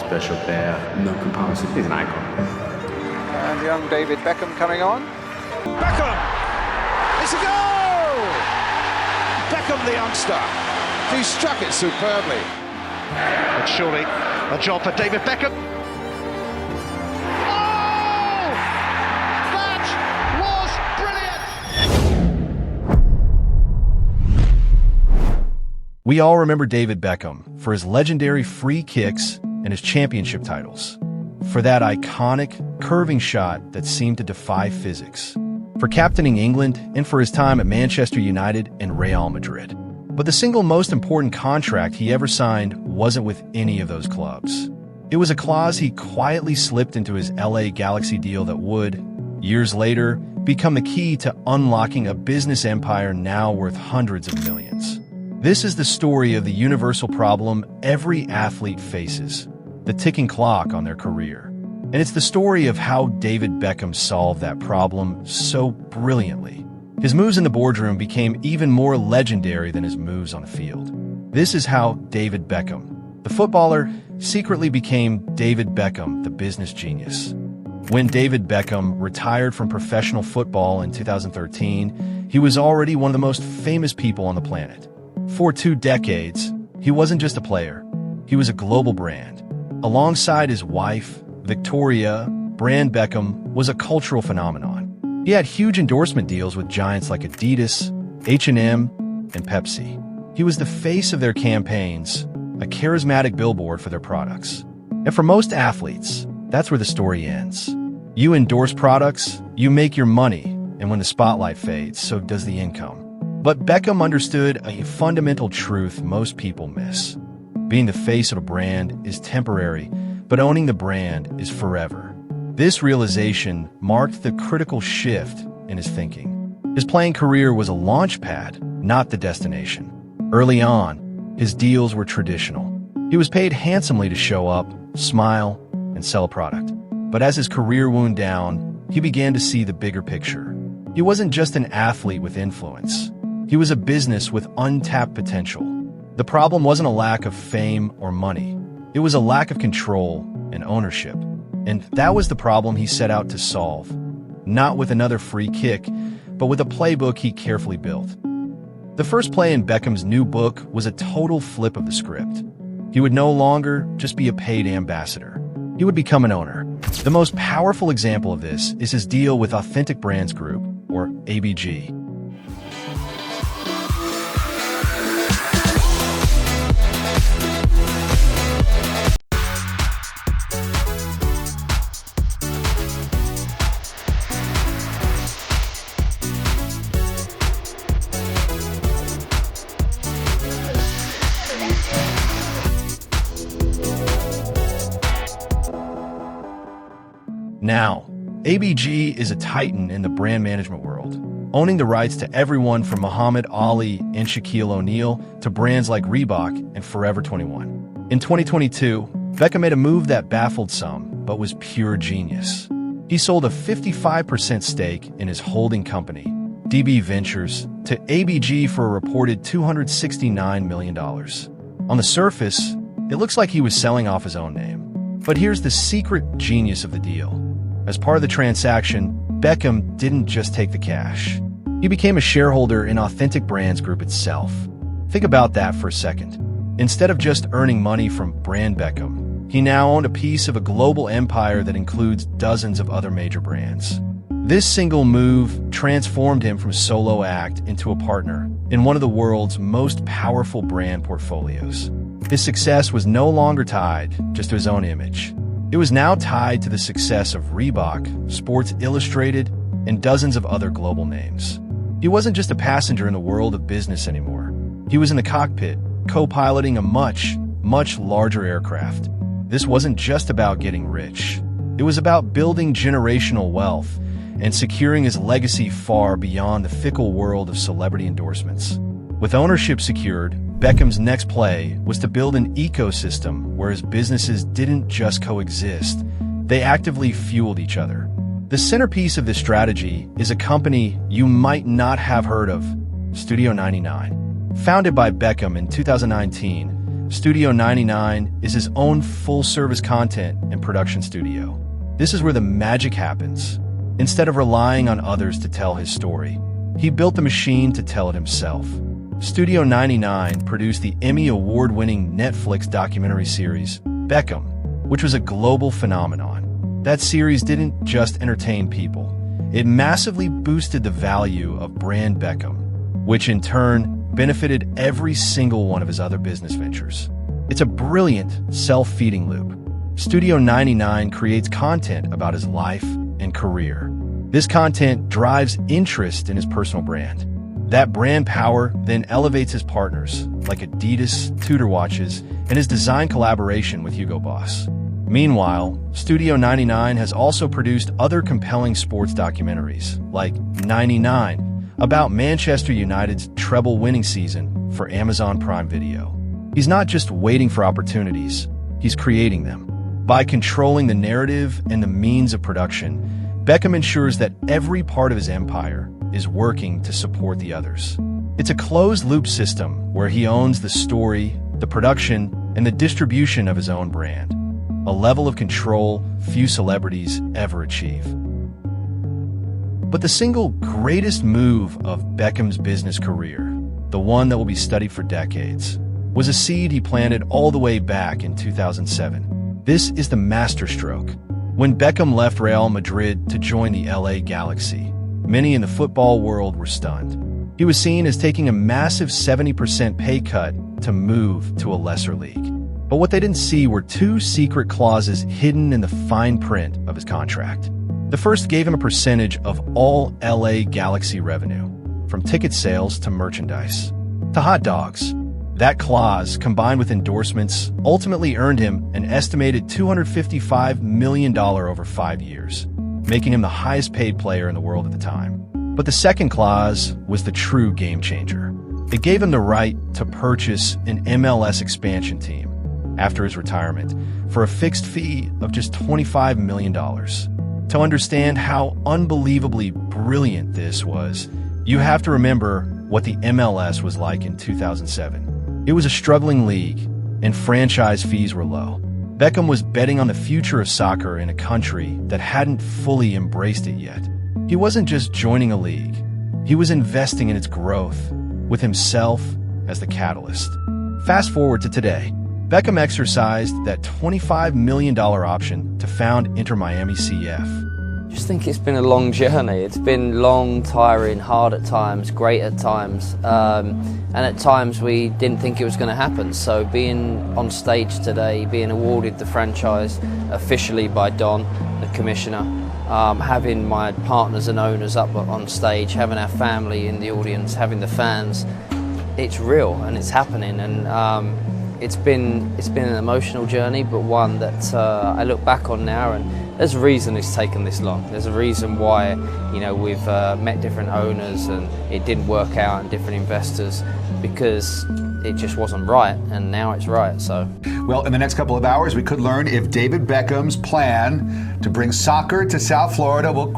special player. No comparison. He's an icon. And young David Beckham coming on. Beckham! It's a goal! Beckham, the youngster. He struck it superbly. But surely a job for David Beckham. Oh! That was brilliant! We all remember David Beckham for his legendary free kicks and his championship titles, for that iconic, curving shot that seemed to defy physics, for captaining England, and for his time at Manchester United and Real Madrid. But the single most important contract he ever signed wasn't with any of those clubs. It was a clause he quietly slipped into his LA Galaxy deal that would, years later, become the key to unlocking a business empire now worth hundreds of millions. This is the story of the universal problem every athlete faces, the ticking clock on their career. And it's the story of how David Beckham solved that problem so brilliantly. His moves in the boardroom became even more legendary than his moves on the field. This is how David Beckham, the footballer, secretly became David Beckham, the business genius. When David Beckham retired from professional football in 2013, he was already one of the most famous people on the planet. For 2 decades, he wasn't just a player, he was a global brand. Alongside his wife, Victoria, Brand Beckham was a cultural phenomenon. He had huge endorsement deals with giants like Adidas, H&M, and Pepsi. He was the face of their campaigns, a charismatic billboard for their products. And for most athletes, that's where the story ends. You endorse products, you make your money, and when the spotlight fades, so does the income. But Beckham understood a fundamental truth most people miss. Being the face of a brand is temporary, but owning the brand is forever. This realization marked the critical shift in his thinking. His playing career was a launch pad, not the destination. Early on, his deals were traditional. He was paid handsomely to show up, smile, and sell a product. But as his career wound down, he began to see the bigger picture. He wasn't just an athlete with influence. He was a business with untapped potential. The problem wasn't a lack of fame or money. It was a lack of control and ownership. And that was the problem he set out to solve. Not with another free kick, but with a playbook he carefully built. The first play in Beckham's new book was a total flip of the script. He would no longer just be a paid ambassador. He would become an owner. The most powerful example of this is his deal with Authentic Brands Group, or ABG. Now, ABG is a titan in the brand management world, owning the rights to everyone from Muhammad Ali and Shaquille O'Neal to brands like Reebok and Forever 21. In 2022, Beckham made a move that baffled some, but was pure genius. He sold a 55% stake in his holding company, DB Ventures, to ABG for a reported $269 million. On the surface, it looks like he was selling off his own name. But here's the secret genius of the deal. As part of the transaction, Beckham didn't just take the cash. He became a shareholder in Authentic Brands Group itself. Think about that for a second. Instead of just earning money from Brand Beckham, he now owned a piece of a global empire that includes dozens of other major brands. This single move transformed him from solo act into a partner in one of the world's most powerful brand portfolios. His success was no longer tied just to his own image. It was now tied to the success of Reebok, Sports Illustrated, and dozens of other global names. He wasn't just a passenger in the world of business anymore. He was in the cockpit, co-piloting a much, much larger aircraft. This wasn't just about getting rich. It was about building generational wealth and securing his legacy far beyond the fickle world of celebrity endorsements. With ownership secured, Beckham's next play was to build an ecosystem where his businesses didn't just coexist, they actively fueled each other. The centerpiece of this strategy is a company you might not have heard of, Studio 99. Founded by Beckham in 2019, Studio 99 is his own full-service content and production studio. This is where the magic happens. Instead of relying on others to tell his story, he built the machine to tell it himself. Studio 99 produced the Emmy award-winning Netflix documentary series, Beckham, which was a global phenomenon. That series didn't just entertain people. It massively boosted the value of Brand Beckham, which in turn benefited every single one of his other business ventures. It's a brilliant self-feeding loop. Studio 99 creates content about his life and career. This content drives interest in his personal brand. That brand power then elevates his partners, like Adidas, Tudor Watches, and his design collaboration with Hugo Boss. Meanwhile, Studio 99 has also produced other compelling sports documentaries, like 99, about Manchester United's treble-winning season for Amazon Prime Video. He's not just waiting for opportunities, he's creating them. By controlling the narrative and the means of production, Beckham ensures that every part of his empire is working to support the others. It's a closed-loop system where he owns the story, the production, and the distribution of his own brand, a level of control few celebrities ever achieve. But the single greatest move of Beckham's business career, the one that will be studied for decades, was a seed he planted all the way back in 2007. This is the Masterstroke. When Beckham left Real Madrid to join the LA Galaxy, many in the football world were stunned. He was seen as taking a massive 70% pay cut to move to a lesser league. But what they didn't see were two secret clauses hidden in the fine print of his contract. The first gave him a percentage of all LA Galaxy revenue, from ticket sales to merchandise, to hot dogs. That clause, combined with endorsements, ultimately earned him an estimated $255 million over 5 years, making him the highest-paid player in the world at the time. But the second clause was the true game-changer. It gave him the right to purchase an MLS expansion team after his retirement for a fixed fee of just $25 million. To understand how unbelievably brilliant this was, you have to remember what the MLS was like in 2007. It was a struggling league, and franchise fees were low. Beckham was betting on the future of soccer in a country that hadn't fully embraced it yet. He wasn't just joining a league. He was investing in its growth, with himself as the catalyst. Fast forward to today. Beckham exercised that $25 million option to found Inter Miami CF. I just think it's been a long journey. It's been long, tiring, hard at times, great at times, and at times we didn't think it was going to happen. So being on stage today, being awarded the franchise officially by Don, the commissioner, having my partners and owners up on stage, having our family in the audience, having the fans, it's real and it's happening. And it's been an emotional journey, but one that I look back on now, and there's a reason it's taken this long. There's a reason why, you know, we've met different owners and it didn't work out, and different investors, because it just wasn't right, and now it's right. So, well, in the next couple of hours, we could learn if David Beckham's plan to bring soccer to South Florida will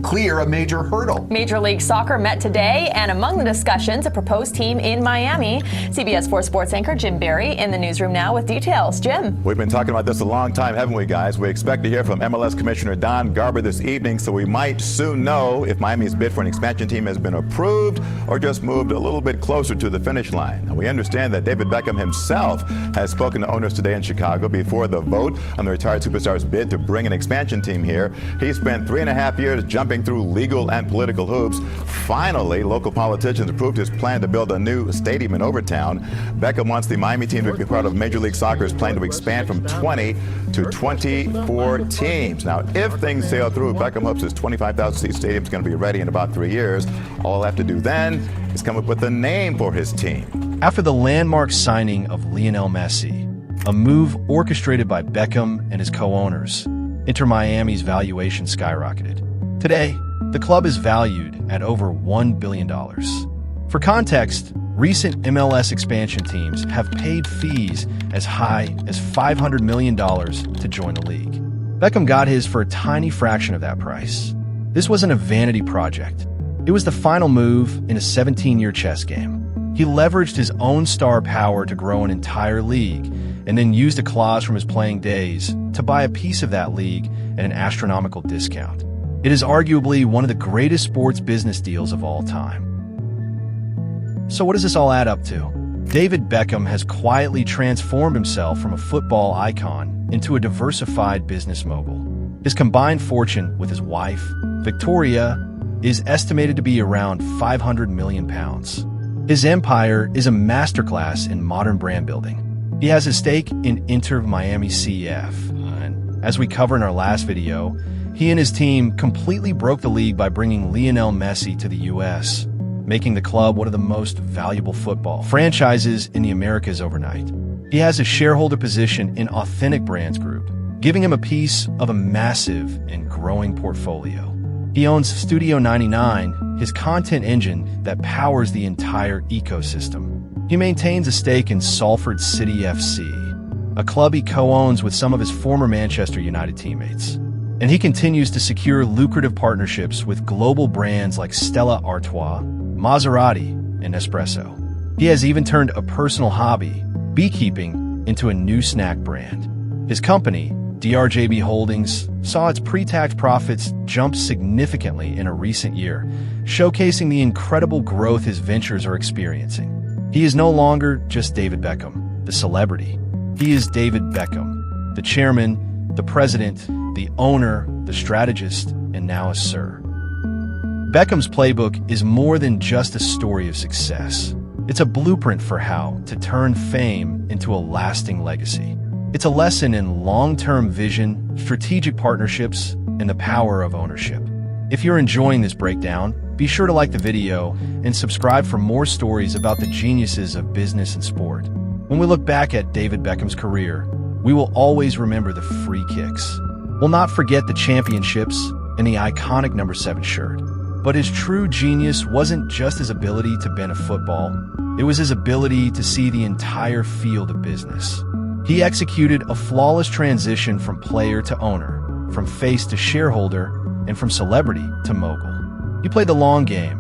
clear a major hurdle. Major League Soccer met today, and among the discussions, a proposed team in Miami. CBS 4 Sports anchor Jim Barry in the newsroom now with details. Jim. We've been talking about this a long time, haven't we, guys? We expect to hear from MLS Commissioner Don Garber this evening, so we might soon know if Miami's bid for an expansion team has been approved or just moved a little bit closer to the finish line. And we understand that David Beckham himself has spoken to owners today in Chicago before the vote on the retired superstar's bid to bring an expansion team here. He spent 3.5 years jumping through legal and political hoops. Finally, local politicians approved his plan to build a new stadium in Overtown. Beckham wants the Miami team to be part of Major League Soccer's plan to expand from 20 to 24 teams. Now, if things sail through, Beckham hopes his 25,000-seat stadium is going to be ready in about 3 years. All he'll have to do then is come up with a name for his team. After the landmark signing of Lionel Messi, a move orchestrated by Beckham and his co-owners, Inter Miami's valuation skyrocketed. Today, the club is valued at over $1 billion. For context, recent MLS expansion teams have paid fees as high as $500 million to join the league. Beckham got his for a tiny fraction of that price. This wasn't a vanity project. It was the final move in a 17-year chess game. He leveraged his own star power to grow an entire league, and then used a clause from his playing days to buy a piece of that league at an astronomical discount. It is arguably one of the greatest sports business deals of all time. So what does this all add up to? David Beckham has quietly transformed himself from a football icon into a diversified business mogul. His combined fortune with his wife, Victoria, is estimated to be around £500 million. His empire is a masterclass in modern brand building. He has a stake in Inter Miami CF, and as we covered in our last video, he and his team completely broke the league by bringing Lionel Messi to the US, making the club one of the most valuable football franchises in the Americas overnight. He has a shareholder position in Authentic Brands Group, giving him a piece of a massive and growing portfolio. He owns Studio 99, his content engine that powers the entire ecosystem. He maintains a stake in Salford City FC, a club he co-owns with some of his former Manchester United teammates. And he continues to secure lucrative partnerships with global brands like Stella Artois, Maserati, and Nespresso. He has even turned a personal hobby, beekeeping, into a new snack brand. His company, DRJB Holdings, saw its pre-tax profits jump significantly in a recent year, showcasing the incredible growth his ventures are experiencing. He is no longer just David Beckham, the celebrity. He is David Beckham, the chairman, the president, the owner, the strategist, and now a sir. Beckham's playbook is more than just a story of success. It's a blueprint for how to turn fame into a lasting legacy. It's a lesson in long-term vision, strategic partnerships, and the power of ownership. If you're enjoying this breakdown, be sure to like the video and subscribe for more stories about the geniuses of business and sport. When we look back at David Beckham's career, we will always remember the free kicks. We'll not forget the championships and the iconic number 7 shirt. But his true genius wasn't just his ability to bend a football, it was his ability to see the entire field of business. He executed a flawless transition from player to owner, from face to shareholder, and from celebrity to mogul. He played the long game,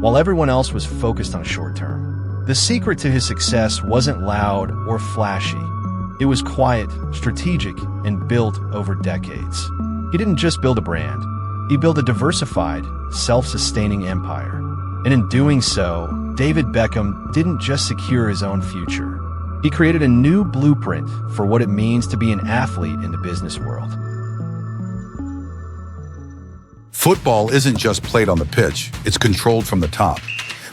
while everyone else was focused on short term. The secret to his success wasn't loud or flashy. It was quiet, strategic, and built over decades. He didn't just build a brand. He built a diversified, self-sustaining empire. And in doing so, David Beckham didn't just secure his own future. He created a new blueprint for what it means to be an athlete in the business world. Football isn't just played on the pitch, it's controlled from the top.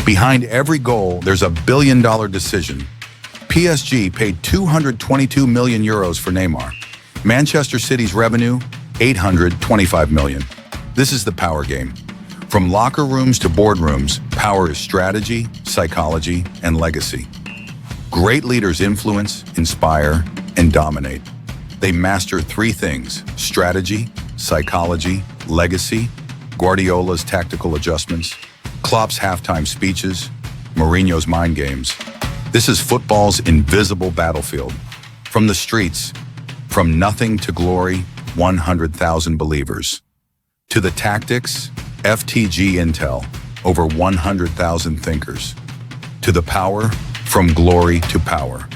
Behind every goal, there's a billion-dollar decision. PSG paid 222 million euros for Neymar. Manchester City's revenue, 825 million. This is the power game. From locker rooms to boardrooms, power is strategy, psychology, and legacy. Great leaders influence, inspire, and dominate. They master 3 things: strategy, psychology, legacy, Guardiola's tactical adjustments, Klopp's halftime speeches, Mourinho's mind games. This is football's invisible battlefield. From the streets, from nothing to glory, 100,000 believers. To the tactics, FTG intel, over 100,000 thinkers. To the power, from glory to power.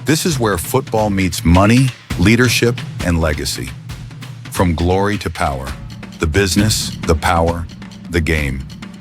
This is where football meets money, leadership, and legacy. From glory to power, the business, the power, the game.